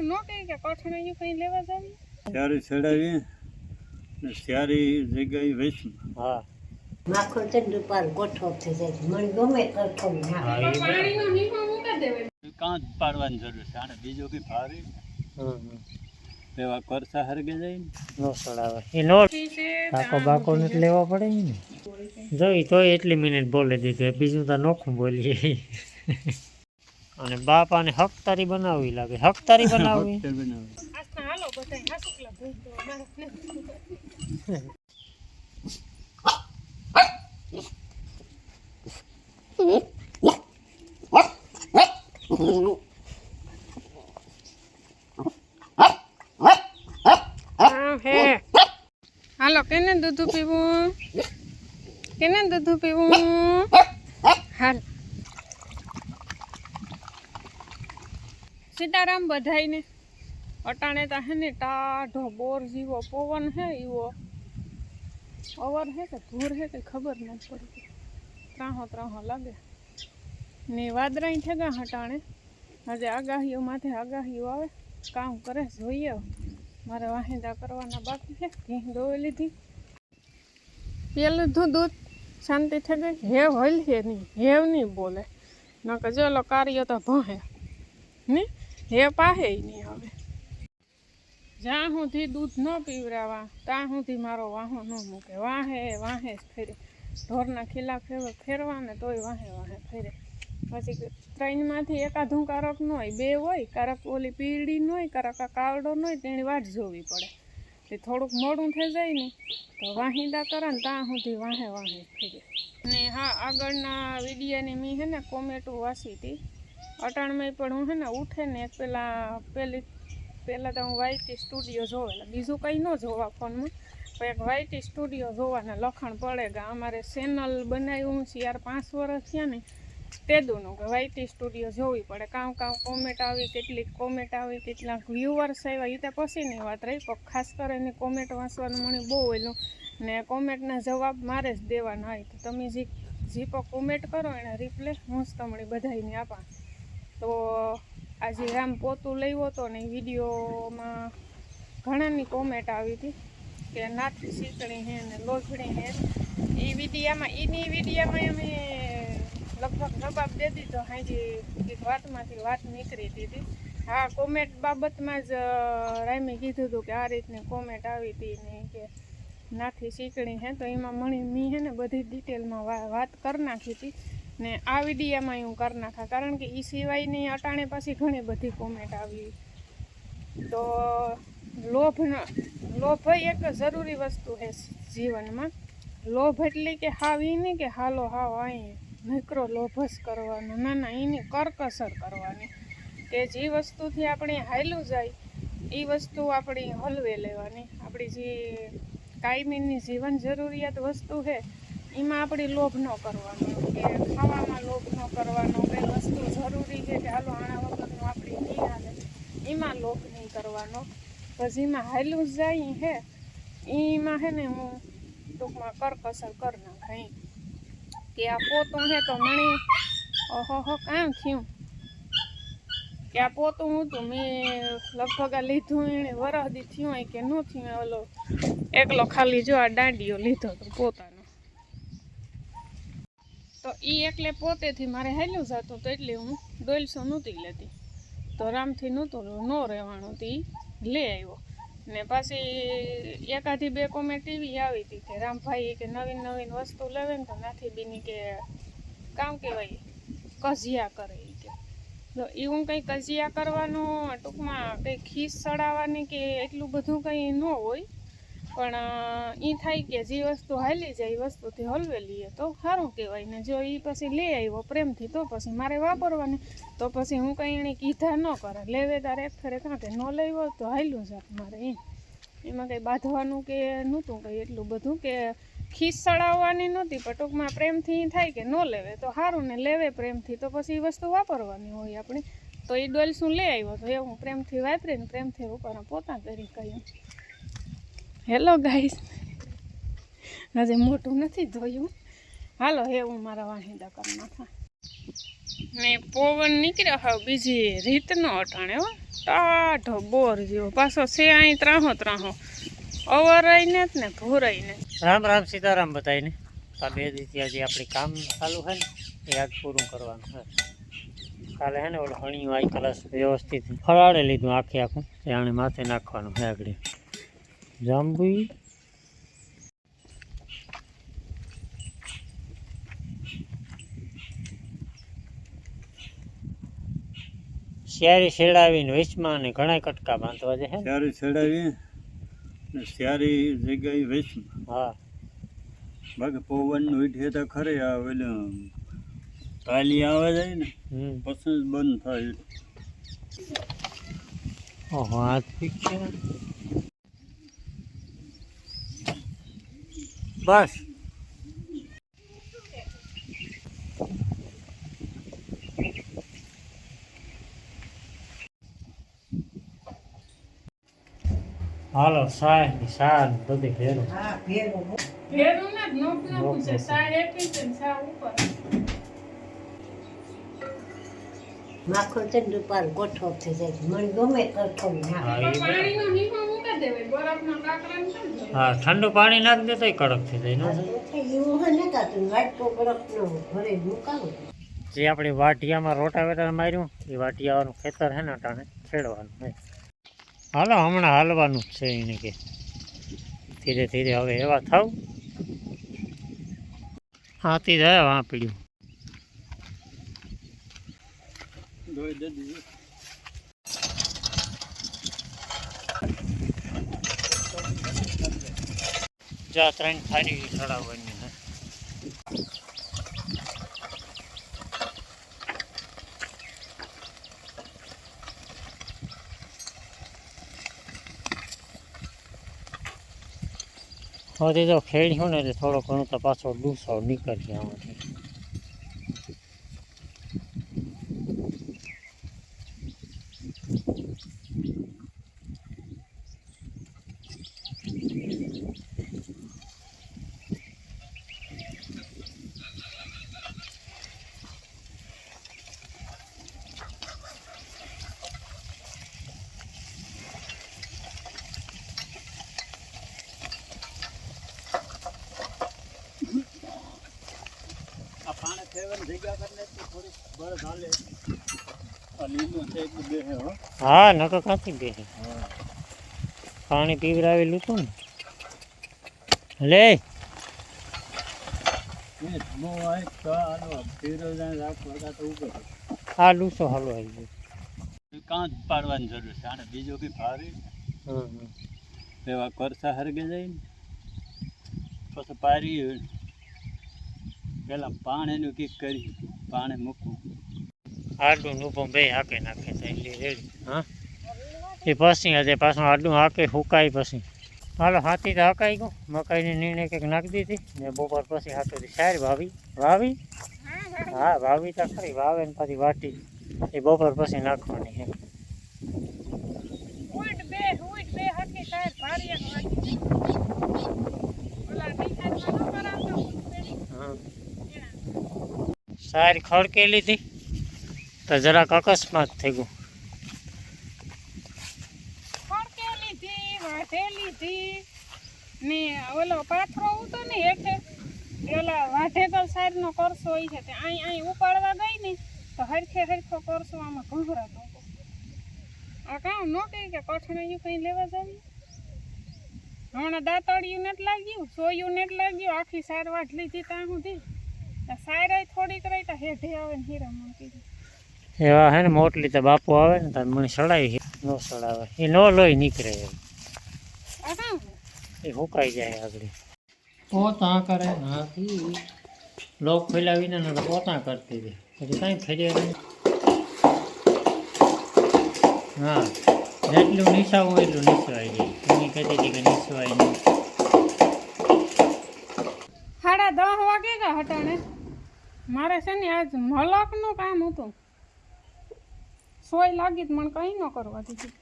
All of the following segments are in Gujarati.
એમ ન કહે કે કઠણાયું કઈ લેવા જાવી ત્યારે ચડાવી ને સારી જગ્યાએ વેચી. હા માખણ ચંદુ પર ગોઠો થઈ જાય મને ગમે કઠોળ નાખે પાણીનો હીમો મૂકી દેવાય કાંચ પાડવાની જરૂર છે. આને બીજો કઈ ભારી એવા કરસા હરગે જાય ને નો સડાવે એ નો બાકો બાકો ને લેવા પડે ને જોઈ તોય એટલી મિનિટ બોલે દીધું બીજું તો નોખું બોલીએ. અને બાપાને હકતારી બનાવવી લાગે. હકતારી બનાવવી આસ્તા હાલો બધાય હાસુકલા ભૂઈ તો મારે હાલો કેને દૂધ પીવું કેને દૂધ પીવું હાલ સીતારામ બધાઈને અટાણે તા હે ને ટાઢો બોર જીવો પવન હે એવો અવર હે કે ધૂર હે કે ખબર ન પડતી ત્રાહો લાગે ને વાદરાઈ ઠેગા હટાણે આજે આગાહીઓ માથે આગાહીઓ આવે કામ કરે જોઈએ મારે વાહિંદા કરવાના બાકી છે. ઘી દોઈ લીધી પેલું દૂધ શાંતિ થઈ ગઈ. હેવ હલ છે નહીં હેવ નહીં બોલે ન કે ચલો કાર્ય તો ભહે ને હે પાહે નહીં હવે જ્યાં સુધી દૂધ ન પીવરાવા ત્યાં સુધી મારો વાહો ન મૂકે. વાહે જ ફેરે ઢોરના ખીલા ફેરવા ને તોય વાહે ફેરે. પછી ત્રણમાંથી એકાદું કારક ન હોય બે હોય કારક ઓલી પીળી ન હોય કારક કાવડો ન હોય તેની વાટ જોવી પડે. તે થોડુંક મોડું થઈ જાય ને તો વાહિંદા કરે ને ત્યાં સુધી વાહે ફેરે. ને હા આગળના વિડીયાની મેં હે ને કોમેન્ટો વાંચી હતી અટાણમાં પણ હું હે ને ઉઠે ને પહેલાં તો હું વાયટી સ્ટુડિયો જોવેલા બીજું કંઈ ન જોવા ફોનમાં પણ એક વાયટી સ્ટુડિયો જોવાના લખાણ પડે કે અમારે ચેનલ બનાવ્યું 4-5 વર્ષ થયા ને તેદુંનું કે વાયટી સ્ટુડિયો જોવી પડે. કામ કોમેન્ટ આવી કેટલીક કોમેન્ટ આવી કેટલાક વ્યુઅર્સ આવ્યા એ તો પછીની વાત રહી પણ ખાસ કરીને કોમેન્ટ વાંચવાનું મને બહુ ઓલું ને કોમેન્ટના જવાબ મારે જ દેવાના હોય તો તમે જે પણ કોમેન્ટ કરો એને રિપ્લે હું જ તમને બધાને આપા. તો આજે રામ પોતું લેવો હતો ને વિડીયોમાં ઘણાની કોમેન્ટ આવી હતી કે નાથી શીતળી હે ને લોચડી હે એની વિડીયામાં અમે લગભગ જવાબ દે દીધો. હાજી એક વાતમાંથી વાત નીકળી હતી. હા કોમેન્ટ બાબતમાં જ રામે કીધું હતું કે આ રીતની કોમેન્ટ આવી હતી ને કે નાથી શીકણી હે તો એમાં મેં હે ને બધી ડિટેલમાં વાત કરી નાખી હતી ને આ વિડીયામાં હું કરી નાખા કારણ કે એ સિવાયની અટાણે પાછી ઘણી બધી કોમેન્ટ આવી. તો લોભ એક જરૂરી વસ્તુ છે જીવનમાં. લોભ એટલે કે હાવ એ નહીં કે હાલો હાવ અહીં નકરો લોભ જ કરવાનો ના એની કરકસર કરવાની કે જે વસ્તુથી આપણે હાયલું જાય એ વસ્તુ આપણી હલવે લેવાની. આપણી જે કાયમીની જીવન જરૂરિયાત વસ્તુ છે એમાં આપણે લોભ ન કરવાનો કે ખાવામાં લોભ ન કરવાનો કંઈ વસ્તુ જરૂરી છે કે હાલો આણા વગરનું આપણી નહીં હાલે એમાં લોભ નહીં કરવાનો. પછી એમાં હાયલું જાય હે એમાં હે ને હું ટૂંકમાં કરકસર કરી નાખાય કે આ પોતું હે તો મને ઓહો કામ થયું કે આ પોતું હું તો મેં લગભગ આ લીધું એને વરહદી થયું હોય કે ન થયું ઓલો એકલો ખાલી જો આ દાંડીઓ લીધો તો પોતાનો તો એ એકલે પોતેથી મારે હાલ્યું જતું તો એટલે હું 150 નહોતી લેતી તો રામથી નહોતું ન રહેવાનું તો એ લે આવ્યો. ને પાછી એકાદી 2 કોમેન્ટ એવી આવી હતી કે રામભાઈ કે નવીન વસ્તુ લેવે ને તો નાથી બીની કે કામ કહેવાય કજિયા કરે કે તો એવું કંઈ કજિયા કરવાનું ટૂંકમાં કંઈ ખીસ ચડાવવાની કે એટલું બધું કંઈ ન હોય પણ એ થાય કે જે વસ્તુ હાલી જાય એ વસ્તુથી હલવે લઈએ તો સારું કહેવાય. ને જો એ પછી લે આવ્યો પ્રેમથી તો પછી મારે વાપરવાની તો પછી હું કંઈ એને કીધા ન કરે લેવે તારે એક ફેરે કાં કે ન લેવો તો હાલ્યું જાત મારે એમાં કંઈ બાંધવાનું કે નહોતું કંઈ એટલું બધું કે ખીસ ચડાવવાની નહોતી પણ ટૂંકમાં પ્રેમથી થાય કે ન લેવે તો સારું ને લેવે પ્રેમથી તો પછી એ વસ્તુ વાપરવાની હોય આપણી તો એ ડોલ શું લે આવ્યો તો એવું પ્રેમથી વાપરીને પ્રેમથી ઉપર પોતા કરી કહ્યું. હેલો ગાઈસ હજી મોટું નથી ધોયું હાલો હું મારા વાહિંદા કરી નાખા. ને પવન નીકળ્યો હવે બીજી રીતનો અટાણે હો ટાઢો બોર જેવો પાછો છે અહીં ત્રાહો અવરાય ને જ ને ભૂરાય ને. રામ રામ સીતારામ બધાને. આ 2 દિવસથી આજે આપણે કામ ચાલુ છે ને એ આજ પૂરું કરવાનું છે. કાલે હે ને ઓલો હણિયું આઈ કલસ વ્યવસ્થિત ફરાડે લીધું આખું આને માથે નાખવાનું છે આગળ જાંબુઈ. શિયારી છેડાવીને વેચમાં અને ઘણા કટકા બાંધવા છે. સારી ચડાવી ને સારી જગ્યાએ વેચમાં. હા બાકી પવન ઉઠે તો ખરે આ ઓલું તાલી આવે જાય ને પછી જ બંધ થાય. ઓહો હાથ પીક છે બસ. હાલો સાર બધી ભેરો. હા ભેરું ભેરું ને નોક છે સા એકલી છે ને સા ઉપર માખણ ચંદ્ર પર ગોઠવ થઈ જાય છે મને ગમે કઠોળ નાખ પાણીનો હીમો મૂકી દેવાય બરફનો કાકરા ને કેમ દેવાય? હા ઠંડુ પાણી નાખ દે તોય કડક થઈ જાય. એવું હોય ને કાતું વાટકો બરફ નો ઘરે મુકાવું જે આપણે વાટિયામાં રોટાવેટર માર્યું એ વાટિયાવાનું ખેતર છે ને અટાણે ખેડવાનું હોય. હાલો હમણાં હાલવાનું જ છે એને કે ધીરે ધીરે હવે એવા થાવ. હાથી જાય વાં પીડ્યું. દોઈ દે દીધી. જા 3 થારી ચડાવવાની છે. હવે તો ખેડ્યું ને એટલે થોડો ઘણો તો પાછો ડૂસો નીકળશે આમાંથી. આ પાણી ફેરવાની જગ્યા કરીને થોડી બળદ હાલે. આ લીલું છે એક બે હે હો. હા નકર કાંથી બેસે. પાણી પીવડાવેલું હતું ને લે એ બહુ આય તો આનો ફેરો જાય રાખવા તો ઉપર આ લૂસો હાલો આવી ગયો. કાંચ પાડવાની જરૂર છે. આને બીજો બી ભારી એવા કરસા હરગે જાય ને પછી પારી પેલા પાણીનું કીક કરી પાણી મૂકવું. આડું ઊભું બે હાકે નાખે તો એટલી રેડી. હા એ પછી આજે પાછું આડું હાકે હુકાય પછી. હાલો હાથી તો હકાઈ ગયું. મકાઈની નીણે કંઈક નાખી દીધી ને બપોર પછી હાથોથી સાર વાવી. હા વાવી તો ખરી વાવે ને પછી વાટી એ બપોર પછી નાખવાની છે. ઉઈટ બે હાથી સાહેબ ભારિયા વાગી ઓલા ડીસામાં ન કરાવતો હા સાર ખડકે લીધી તો જરાક અકસ્માત થઈ ગયું. ખડકે લીધી વાઢે લીધી ને ઓલો પાથરો ઉતો ને હેઠે ઓલા વાઢેગલ સાઈડનો કરસો હોય છે તે અહીં ઉપાડવા ગઈ ને તો હરખો કરસો આમાં ઘૂંઘરાતો હતો. આ કામ ન કહે કે કઠણાયું કંઈ લેવા જાવી. હમણાં દાંતળિયું નથી લાગ્યું સોયું નથી લાગ્યું આખી સાર વાઢ લીધી ત્યાં સુધી સાયરાય થોડીક રહી તો હેઠે આવે ને હીરા મૂકી એવા હે ને મોટલી તો બાપુ આવે ને તાર મને સડાવી ન સડાવે એ ન લોહી નીકળે એમ આ કામ એ હુકાઈ જાય આગળ. પોતા કરે હાથી લોક ફેલાવીને ને તો પોતા કરતી હતી પછી કાંઈ ફેર્યા નહીં. હા જેટલું નીસાવું એટલું નીસવાઈ જાય. એની કહેતી હતી કે નીસવાય નહીં. 10:30 વાગે ગયા હટાણે મારે છે ને આજ મલકનું કામ હતું. સોય લાગી તો મને કંઈ ન કરવા દીધું.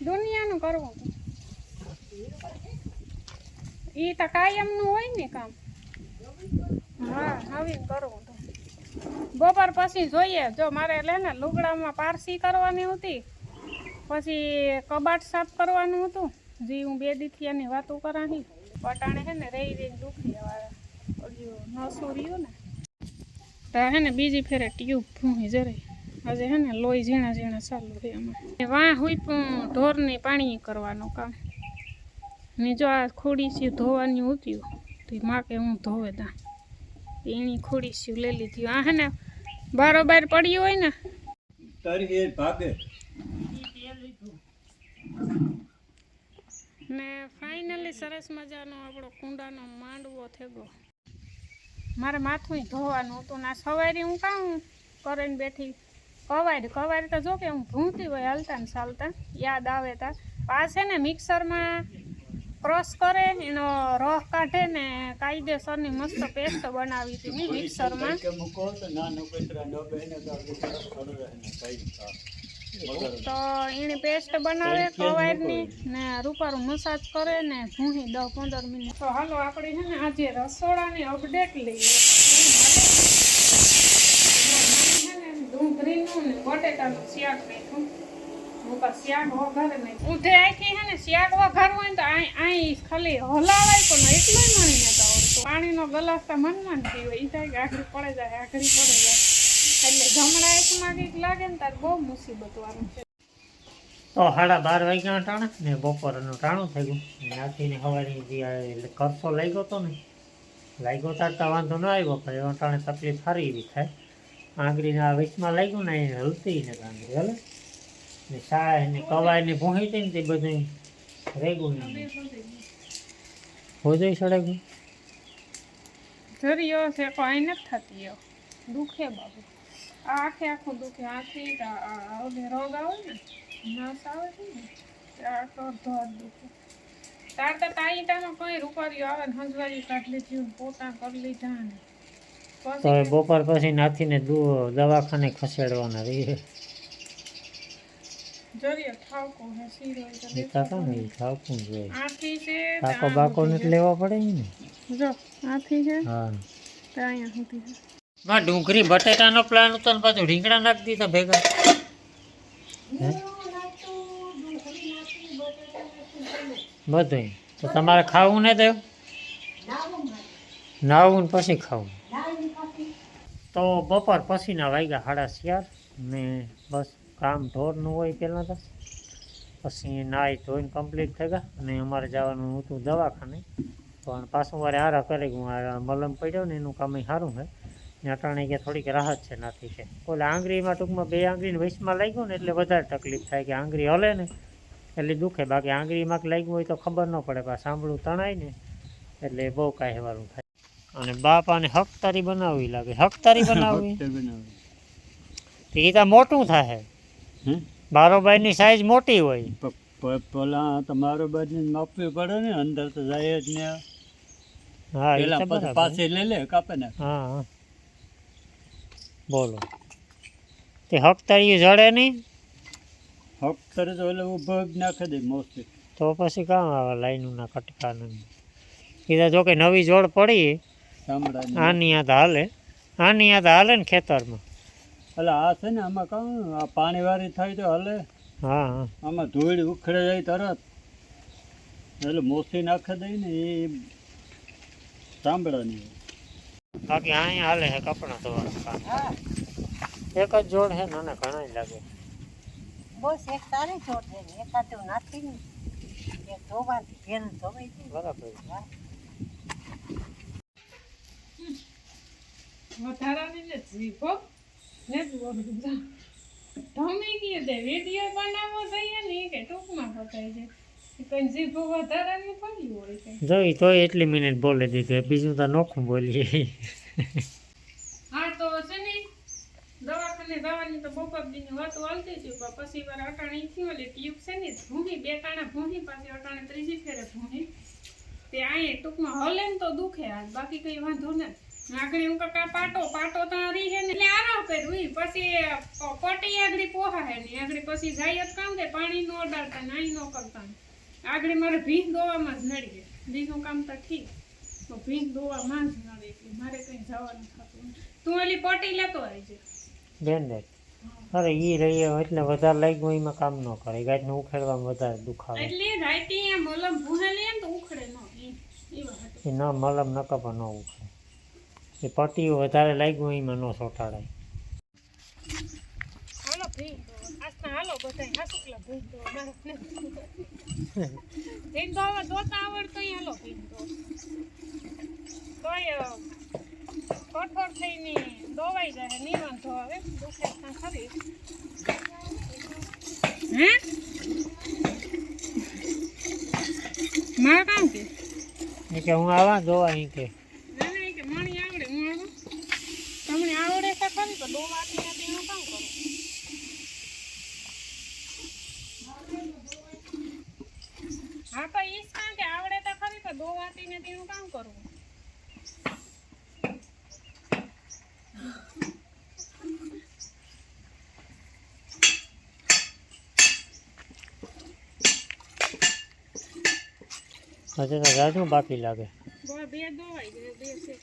દુનિયાનું કરવું હતું. એ તો કાયમનું હોય ને કામ. હા નવીન કરવું હતું. બપોર પછી જોઈએ. જો મારે લે ને લુગડામાં પારસી કરવાની હતી, પછી કબાટ સાફ કરવાનું હતું. જે હું 2 દીથિયાની વાતો કરાની પટાણે હે ને રહી રહીને દુખી નસું રહ્યું ને તો હે ને બીજી ફેરે ટ્યુબ ભૂંગી જરાય. હજે હે ને લોહી ઝીણા ઝીણા ચાલુ છે એમાં. વાં હોય પણ ઢોરની પાણી કરવાનું કામ ને. જો આ ખોડીસી ધોવાની ઉત્યું તો માં કે હું ધોવે દા એની ખોડીસી લઈ લીધી. આ હે ને બારોબાર પડ્યું હોય ને તારી એ ભાગે ને ફાઇનલી સરસ મજાનો આપણો કુંડાનો માંડવો થઈ ગયો. મારે માથું ધોવાનું હતું ને સવારે હું કામ કરીને બેઠી. કવારી તો જો કે હું ભૂંતી હોય હાલતા ને ચાલતા યાદ આવે તા પાસે ને મિક્સરમાં ક્રોસ કરે એનો રસ કાઢે ને કાયદેસરની મસ્ત પેસ્ટ બનાવી હતી મિક્સરમાં. તો એની પેસ્ટ બનાવે કવારની ને રૂપારું મસાજ કરે ને ભૂંહી 10-15 મિનિટ. તો હાલો આપણે છે ને આજે રસોડાની અપડેટ લઈએ. ડુંગળીનું ને બટેટાનું શાક નાખ્યું. શાક વઘારે નહીં ઊંધે આખી છે ને શાક વઘારવું હોય ને તો અહીં ખાલી હલાવાય પણ એટલું મળી નતા આવડતું. પાણીનો ગ્લાસ તો મનમાં પીવો એ થાય કે આખરી પડે જાય એટલે જમણા એકમાં કંઈક લાગે ને તાર બહુ મુસીબત વાળું છે. તો 12:30 વાગ્યા ટાણા ને બપોરનું ટાણું થઈ ગયું. નાખીને સવારની જે કરસો લાગ્યો હતો ને લાગ્યો તાર તો વાંધો ન આવ્યો પણ એવા ટાણે તકલીફ સારી એવી થાય. આંગળીના વચમાં લાગ્યું ને એને હલતી ને આંગળી હલે ને સાય ને કવાય ને ભૂંહી હતી ને તે બધું રેગું ને હોજઈ સળે જરીયો છે કોઈ નથી થતી એવો દુખે બાબુ. આ આખું દુખે. આથી રોગ આવે ને નસ આવે છે ને આખો ધોર દુખે. તાર તો તાઈટામાં કોઈ રૂપારીઓ આવે ને હંજવારી કાઢી લીધી પોતા કરી લીધા ને તો બપોર પછી નાથીને દવાખાને ખસેડવાના રહીએ. જરીયો ઠાવકો હે શીરો ઠાવકું જોઈએ. આથી છે ટાકો બાકો નથી લેવા પડે ને. જો આથી છે હા તો અહીંયા સુધી છે. માં ડુંગળી બટેટાનો પ્લાન હતો ને પાછું રીંગણા નાખી દીધા ભેગા. બધું તો તમારે ખાવું ને થયું નાવું ને પછી ખાવું. તો બપોર પછીના વાગ્યા 4:30 ને બસ કામ ઢોરનું હોય પહેલાં તો પછી નાહી ધોઈને કમ્પ્લીટ થઈ ગયા અને અમારે જવાનું હતું દવાખાને. પણ પાછું મારે હારા કરે હું મલમ પડ્યો ને એનું કામ સારું છે ને અટાણે કે થોડીક રાહત છે નાથી છે. ઓલે આંગળીમાં ટૂંકમાં 2 આંગળીને વચમાં લાગ્યું ને એટલે વધારે તકલીફ થાય કે આંગળી હલે ને એટલે દુખે. બાકી આંગળીમાં લાગ્યું હોય તો ખબર ન પડે પણ સાંભળું તણાય ને એટલે બહુ કાંઈ હેવાનું થાય. અને બાપાને હકતારી બનાવવી લાગે. હકતારી બનાવવી એ તો મોટું થાય. બારોબારની સાઈઝ મોટી હોય. પેલા તમારો બાજુ માપવી પડે ને અંદર તો જાય જ ને. હા પેલા પાસે લઈ લે કાપે ને. હા બોલો તે હકતારી જડે નહીં. હકતારી તો એટલે ઉભો જ નાખી દે મોસ્ટલી. તો પછી કામ આવે લાઈનના કટકા ને કીધા જો કે નવી જોડ પડી આની યાદ હાલે. આની યાદ હાલે ને ખેતરમાં. એટલે આ છે ને આમાં કામ આ પાણી વાળી થાય તો હાલે. હા હા આમાં ધૂળ ઉખડે જાય તરત એટલે મોસી નાખી દઈ ને એ સાંભળવાની. બાકી અહીંયા હાલે છે કપડાં ધોવાનું કામ. એક જ જોડ છે નાના ઘણા લાગે. બસ એક તારે છોડ દે ને એકાદું નાખી ને એક ધોવાથી ઘેર ધોવાઈ જાય. બરાબર. વધારાની ને જીભો ને ધમી ગઈ દે વિડીયો બનાવવો જોઈએ ને કે ટૂંકમાં બતાવી દે કઈ જીભો વધારાની પડી હોય કે જોઈ તો એટલી મિનિટ બોલે દીધું બીજું તો નોખું બોલીએ. હા તો છે ને દવાખાને જવાની તો બપોર દીની વાતો હાલતી હતી પણ પછી વાર અટાણી થયું એટલે ટ્યુબ છે ને ભૂંગી 2 ટાણા ભૂંગી પાછી અટાણે 3જી ફેરે ભૂંગી તે અહીંયા ટૂંકમાં હલે ને તો દુખે હાથ બાકી કઈ વાંધો નથી. આગળ હું કાકા પાટો ત્યાં રહી છે ને એટલે આરામ કર્યું પછી પટી આગળ પોહા હે ને આગળ પછી જાય જ કામ કે પાણી નો અડાડતા ને અહીં ન કરતા આગળ મારે ભીંગ દોવામાં જ નડી જાય બીજું કામ તો ઠીક તો ભીંગ દોવામાં જ નડે એટલે મારે કંઈ જવાનું થતું નથી. તું ઓલી પોટી લેતો આવજે. બેન્ડેજ અરે ઈ રહી એટલે વધારે લાગ્યું એમાં કામ ન કરે ગાંઠને ઉખેડવામાં વધારે દુખાવે એટલે રાઈટી એમ મલમ ભૂહેલી એમ તો ઉખડે ન ઈ વાત. એ ન મલમ ન કપા ન ઉખડે એ પટ્ટીઓ વધારે લાગ્યું એમાં ન ચોંટાડાય હાલો ભઈ તો આજના હાલો બધાય હાસુકલા ભઈ તો મારે ભઈ તો હવે દોતા આવડતો ઈ હાલો ભઈ તોય કઠોળ થઈને દોવાઈ જાય ની વાંધો આવે દુખે ત્યાં ખરી હે મારે કામ કે એ કે હું આવા જોવા અહીં કે ના ના કે મણી આવડે હું આવું તમને આવડે છે ખરી તો દોવાતી નથી એનું કામ કરો હા તો ઈ જ કામ કે આવડે તો ખરી તો દોવાતી નથી એનું કામ કરવું હજુ તો જાજુ બાકી લાગે બે દોવાઈ ગયો બે છે